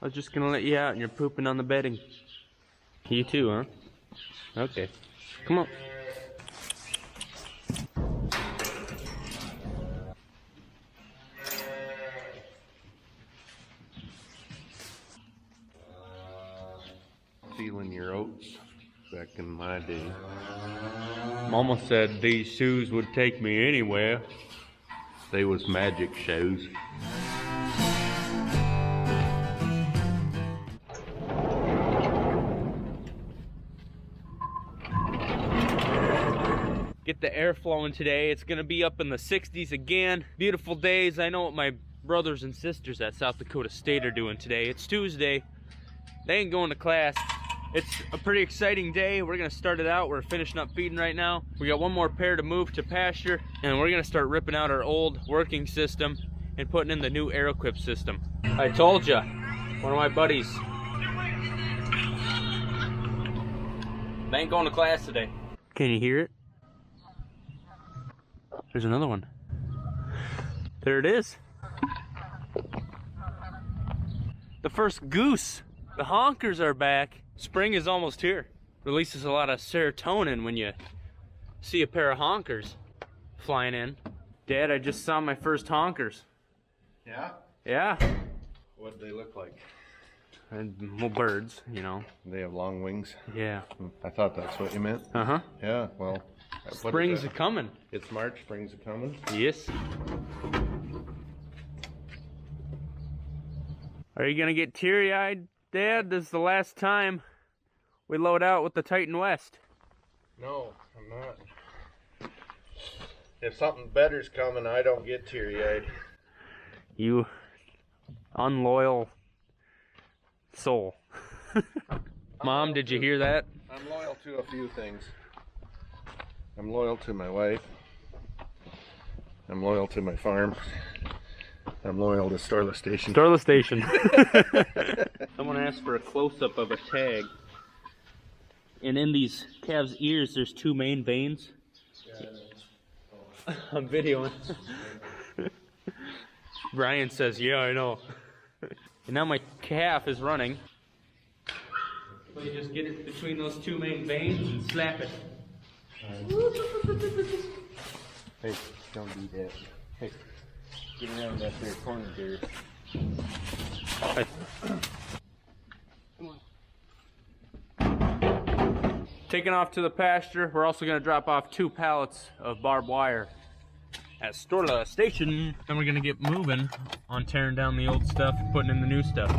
I was just gonna let you out and you're pooping on the bedding. You too, huh? Okay. Come on. Stealing your oats back in my day. Mama said these shoes would take me anywhere. They was magic shoes. Get the air flowing today. It's gonna be up in the 60s again. Beautiful days. I know what my brothers and sisters at South Dakota State are doing today. It's Tuesday. They ain't going to class. It's a pretty exciting day. We're gonna start it out. We're finishing up feeding right now. We got one more pair to move to pasture, and we're gonna start ripping out our old working system and putting in the new Air-Equip system. I told ya, one of my buddies. They ain't going to class today. Can you hear it? There's another one. There it is. The first goose. The honkers are back. Spring is almost here. Releases a lot of serotonin when you see a pair of honkers flying in. Dad, I just saw my first honkers. Yeah? Yeah. What'd they look like? And well, birds, you know. They have long wings? Yeah. I thought that's what you meant. Uh-huh. Yeah, well. Spring's a coming. It's March, spring's a coming? Yes. Are you gonna get teary-eyed, Dad? This is the last time we load out with the Titan West. No, I'm not. If something better's coming, I don't get teary-eyed. You unloyal soul. Mom, did you hear that? I'm loyal to a few things. I'm loyal to my wife. I'm loyal to my farm. I'm loyal to Storless Station. Storless Station. Someone asked for a close-up of a tag. And in these calves' ears, there's two main veins. I'm videoing. Brian says, yeah, I know. And now my calf is running. So you just get it between those two main veins and slap it. Hey, don't do that. Hey, get around that there corner there. Come on. Taking off to the pasture. We're also going to drop off 2 pallets of barbed wire at Storless Station. Then we're going to get moving on tearing down the old stuff and putting in the new stuff.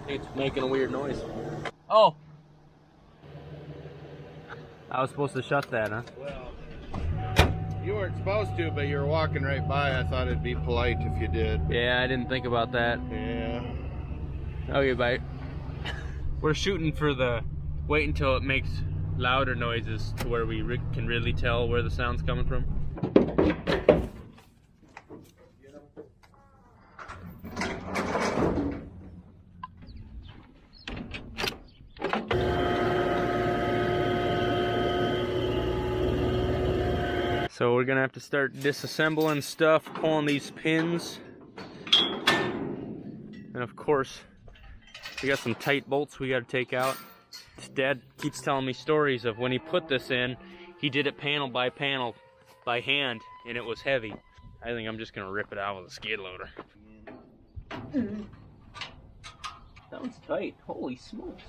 It's making a weird noise. Oh! I was supposed to shut that, huh? Well, you weren't supposed to, but you were walking right by. I thought it'd be polite if you did. Yeah, I didn't think about that. Yeah. Okay, bye. We're shooting for the wait until it makes louder noises to where we can really tell where the sound's coming from. So we're gonna have to start disassembling stuff, pulling these pins. And of course, we got some tight bolts we gotta take out. Dad keeps telling me stories of when he put this in, he did it panel by hand, and it was heavy. I think I'm just gonna rip it out with a skid loader. That one's tight, holy smokes.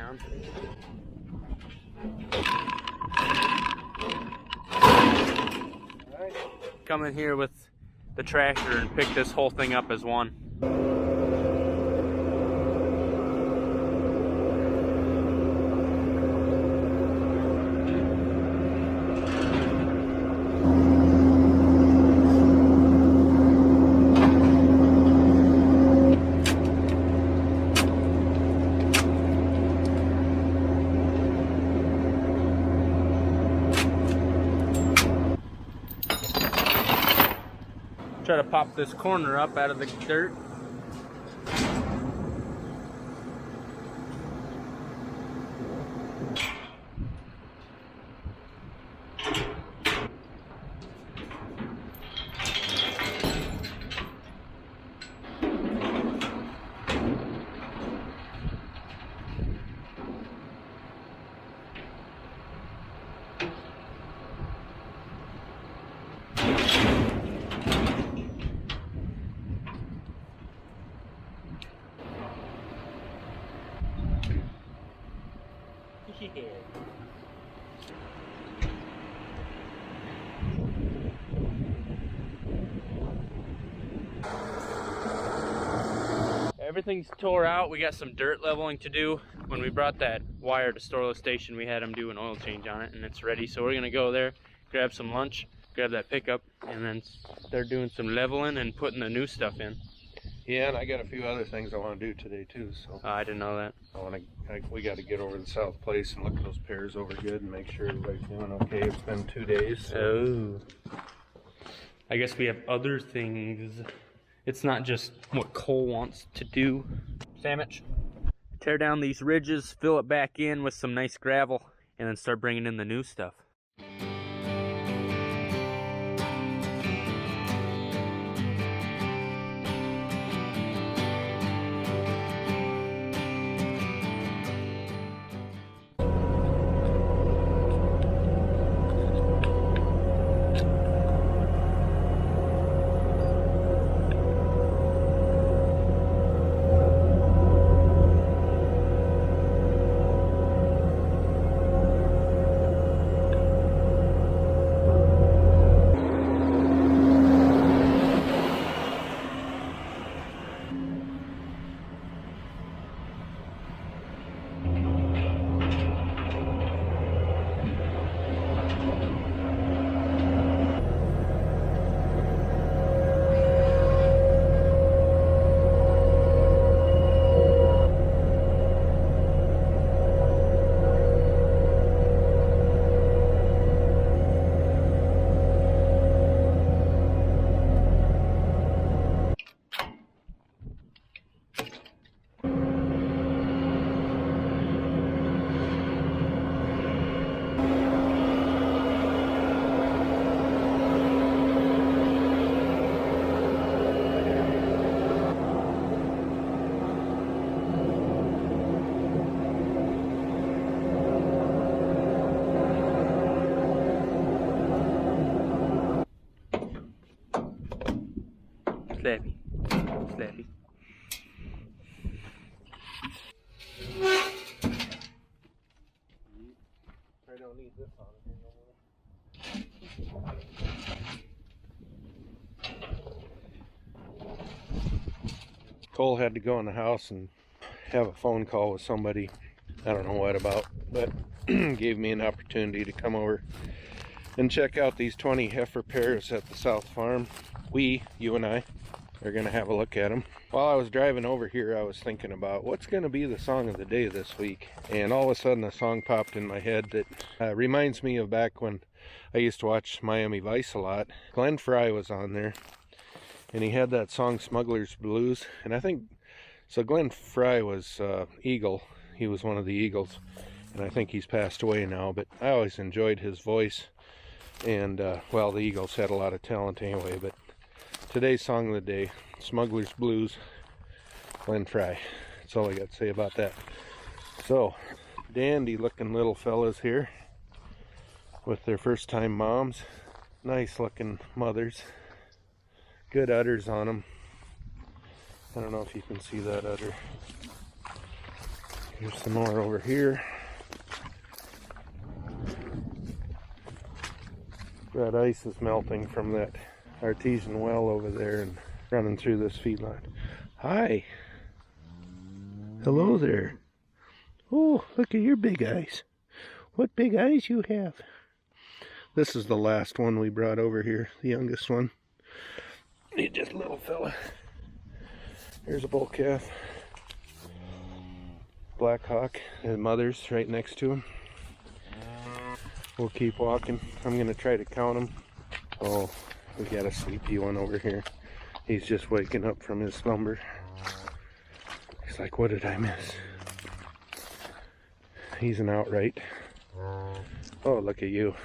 on. Alright. Come in here with the tractor and pick this whole thing up as one. Try to pop this corner up out of the dirt. Yeah. Everything's tore out. We got some dirt leveling to do. When we brought that wire to Storlow Station, we had them do an oil change on it, and it's ready. So we're gonna go there, grab some lunch, grab that pickup, and then start doing some leveling and putting the new stuff in. Yeah, and I got a few other things I want to do today too. So I didn't know that. we got to get over to the south place and look at those pears over good and make sure everybody's doing okay. It's been 2 days. So. Oh. I guess we have other things. It's not just what Cole wants to do. Sandwich. Tear down these ridges, fill it back in with some nice gravel, and then start bringing in the new stuff. Slappy. Slappy. I don't need this on it no more. Cole had to go in the house and have a phone call with somebody, I don't know what about, but gave me an opportunity to come over and check out these 20 heifer pairs at the South Farm. You and I, are going to have a look at them. While I was driving over here, I was thinking about what's going to be the song of the day this week. And all of a sudden a song popped in my head that reminds me of back when I used to watch Miami Vice a lot. Glenn Fry was on there, and he had that song Smuggler's Blues. And I think, so Glenn Fry was Eagle. He was one of the Eagles. And I think he's passed away now, but I always enjoyed his voice. And, well, the Eagles had a lot of talent anyway, but today's song of the day, Smuggler's Blues, Glenn Fry. That's all I got to say about that. So, dandy looking little fellas here with their first time moms. Nice looking mothers. Good udders on them. I don't know if you can see that udder. Here's some more over here. That ice is melting from that artesian well over there and running through this feedlot. Hi. Hello there. Oh, look at your big eyes. What big eyes you have. This is the last one we brought over here, the youngest one. He's just a little fella. Here's a bull calf. Black Hawk, his mother's right next to him. We'll keep walking. I'm going to try to count them. Oh, we got a sleepy one over here. He's just waking up from his slumber. He's like, what did I miss? He's an outright. Oh, look at you.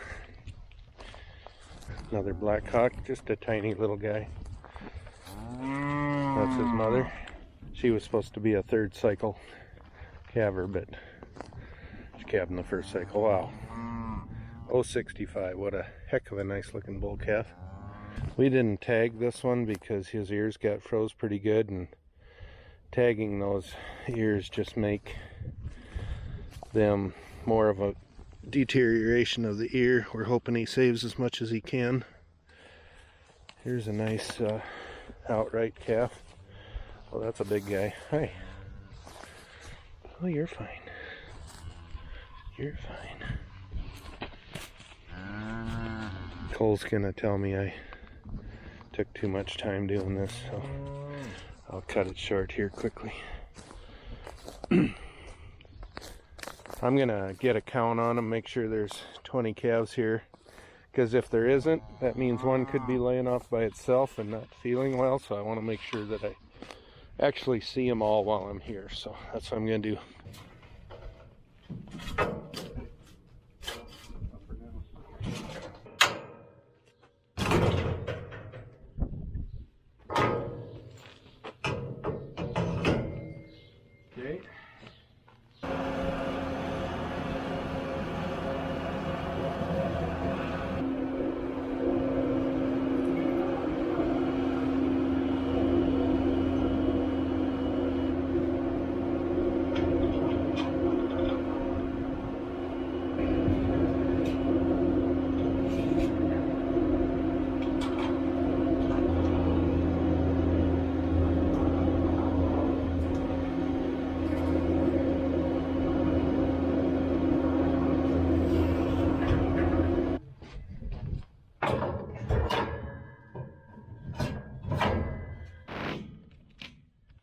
Another Black Hawk, just a tiny little guy. That's his mother. She was supposed to be a third cycle calver, but she's calving the first cycle. Wow. 065, what a heck of a nice looking bull calf. We didn't tag this one because his ears got froze pretty good, and tagging those ears just make them more of a deterioration of the ear. We're hoping he saves as much as he can. Here's a nice outright calf. Oh, that's a big guy. Hi. Oh, you're fine. You're fine. Cole's gonna tell me I took too much time doing this, so I'll cut it short here quickly. I'm gonna get a count on them, make sure there's 20 calves here, because if there isn't, that means one could be laying off by itself and not feeling well, so I want to make sure that I actually see them all while I'm here, so that's what I'm gonna do. Okay.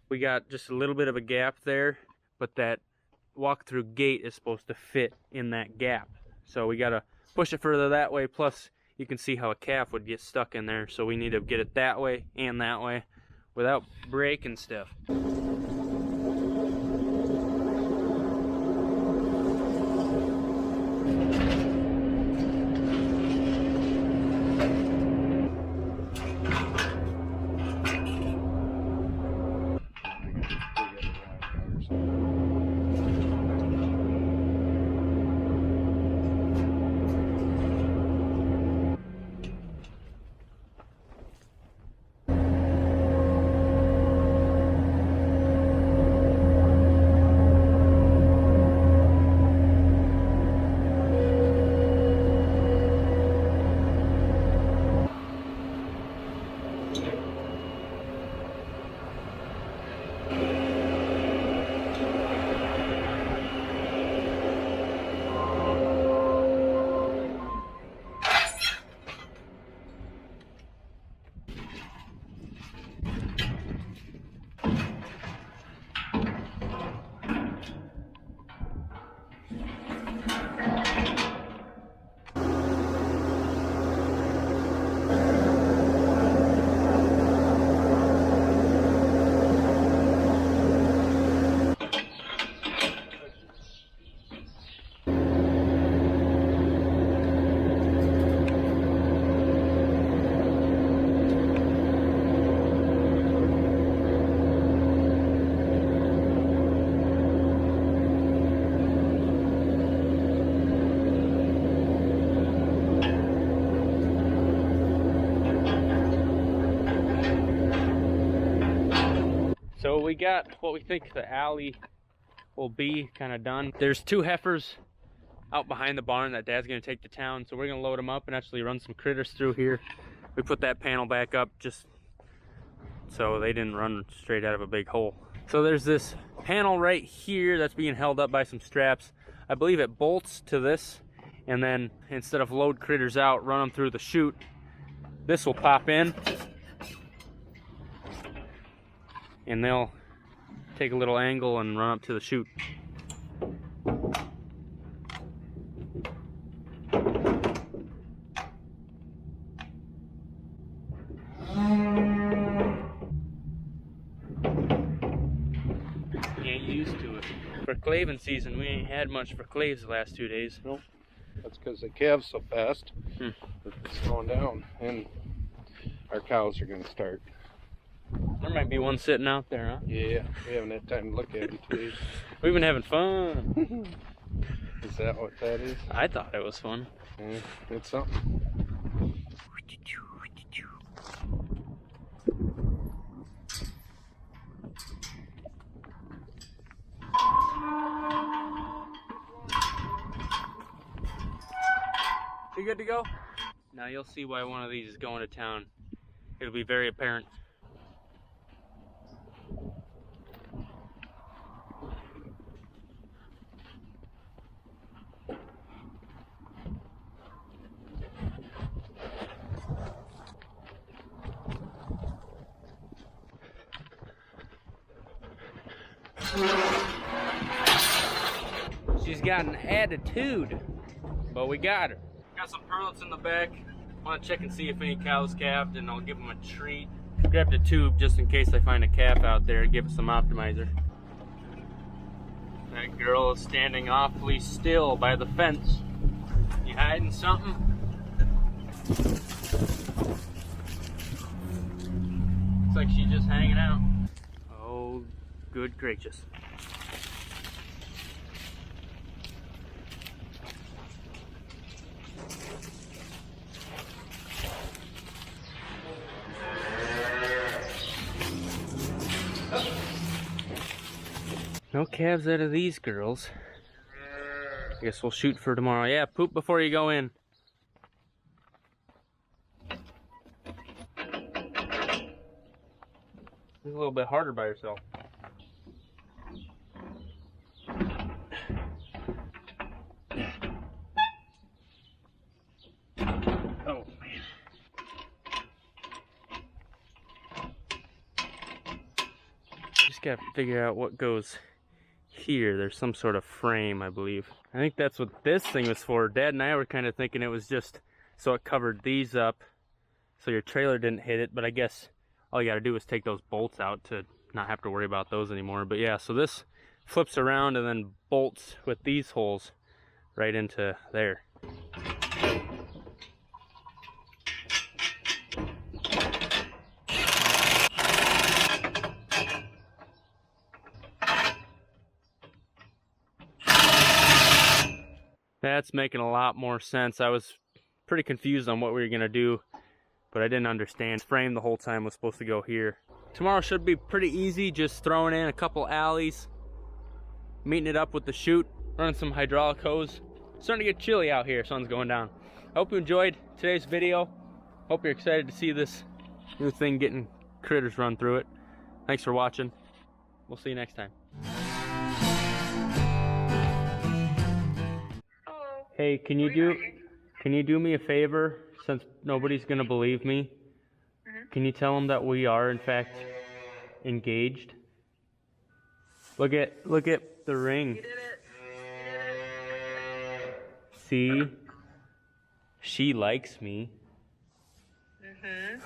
We got just a little bit of a gap there, but that walk-through gate is supposed to fit in that gap. So we gotta push it further that way, plus you can see how a calf would get stuck in there, so we need to get it that way and that way without breaking stuff. So we got what we think the alley will be kind of done. There's 2 heifers out behind the barn that Dad's gonna take to town, so we're gonna load them up and actually run some critters through here. We put that panel back up just so they didn't run straight out of a big hole. So there's this panel right here that's being held up by some straps. I believe it bolts to this, and then instead of load critters out, run them through the chute, this will pop in and they'll take a little angle and run up to the chute. Get used to it. For claving season, we ain't had much for claves the last 2 days. Nope. That's because they calve so fast. They're slowing down, and our cows are going to start. There might be one sitting out there, huh? Yeah, we haven't had time to look at it today. We've been having fun. Is that what that is? I thought it was fun. Yeah, it's something. You good to go? Now you'll see why one of these is going to town. It'll be very apparent. She's got an attitude, but we got her. Got some pearlets in the back. Want to check and see if any cows calved, and I'll give them a treat. Grabbed a tube just in case I find a calf out there. Give it some optimizer. That girl is standing awfully still by the fence. You hiding something? Looks like she's just hanging out. Oh, good gracious. No calves out of these girls. I guess we'll shoot for tomorrow. Yeah, poop before you go in. It's a little bit harder by yourself. Oh, man. Just gotta figure out what goes here. There's some sort of frame, I believe. I think that's what this thing was for. Dad and I were kind of thinking it was just so it covered these up so your trailer didn't hit it, but I guess all you gotta do is take those bolts out to not have to worry about those anymore. But yeah, so this flips around and then bolts with these holes right into there. That's making a lot more sense. I was pretty confused on what we were gonna do, but I didn't understand. Frame the whole time was supposed to go here. Tomorrow should be pretty easy, just throwing in a couple alleys, meeting it up with the chute, running some hydraulic hose. It's starting to get chilly out here, sun's going down. I hope you enjoyed today's video. Hope you're excited to see this new thing getting critters run through it. Thanks for watching. We'll see you next time. Hey, can you do me a favor, since nobody's gonna believe me? Can you tell them that we are in fact engaged? Look at the ring. You did it. See? She likes me. Mm-hmm.